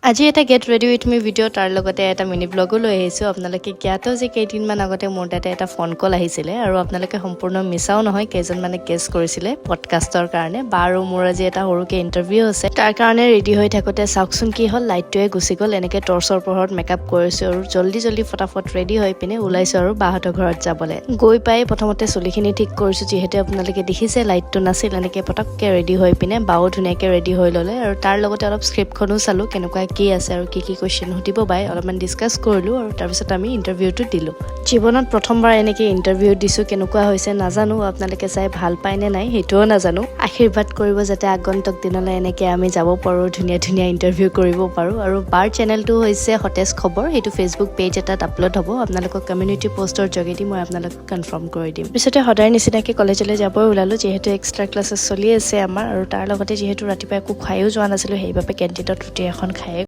আজি এটা get ready with me video' তাৰ লগতে এটা মিনি ব্লগো লৈ আহিছোঁ। আপোনালোকে জ্ঞাত যে কেইদিনমান আগতে মোৰ তাতে এটা ফোন কল আহিছিলে আৰু আপোনালোকে সম্পূৰ্ণ মিছাও নহয়, কেইজনমানে গেছ কৰিছিলে পডকাষ্টৰ কাৰণে। বাৰু মোৰ আজি এটা সৰুকৈ ইণ্টাৰভিউ আছে, তাৰ কাৰণে ৰেডি হৈ থাকোঁতে চাওকচোন কি হ'ল, লাইটটোৱে গুচি গ'ল। এনেকৈ টৰ্চৰ পোহৰত মেকআপ কৰিছোঁ আৰু জল্দি ফটাফট ৰেডি হৈ পিনে ওলাইছোঁ আৰু বাহঁতৰ ঘৰত যাবলৈ। গৈ পাই প্ৰথমতে চুলিখিনি ঠিক কৰিছোঁ, যিহেতু আপোনালোকে দেখিছে লাইটটো নাছিল। এনেকৈ পটককৈ ৰেডি হৈ পিনে বাও ধুনীয়াকৈ ৰেডি হৈ ল'লে আৰু তাৰ লগতে অলপ স্ক্ৰিপ্টখনো চালোঁ, কেনেকুৱা কি আছে আৰু কি কুৱেশ্যন সুধিব বাই অলপমান ডিছকাছ কৰিলোঁ আৰু তাৰপিছত আমি ইণ্টাৰভিউটো দিলোঁ। জীৱনত প্ৰথমবাৰ এনেকৈ ইণ্টাৰভিউ দিছোঁ, কেনেকুৱা হৈছে নাজানো। আপোনালোকে চাই ভাল পায় নে নাই সেইটোও নাজানো। আশীৰ্বাদ কৰিব যাতে আগন্তুক দিনলৈ এনেকৈ আমি যাব পাৰোঁ, ধুনীয়া ইণ্টাৰভিউ কৰিব পাৰোঁ। আৰু বাৰ চেনেলটো হৈছে সতেজ খবৰ, সেইটো ফেচবুক পেজ এটাত আপলোড হ'ব। আপোনালোকক কমিউনিটি পোষ্টৰ যোগেদি মই আপোনালোকক কনফাৰ্ম কৰি দিম। পিছতে সদায় নিচিনাকৈ কলেজলৈ যাবই ওলালোঁ, যিহেতু এক্সট্ৰা ক্লাছেছ চলি আছে আমাৰ। আৰু তাৰ লগতে যিহেতু ৰাতিপুৱা একো খায়ো যোৱা নাছিলোঁ, সেইবাবে কেণ্টিনত ৰুটি এখন খায়ে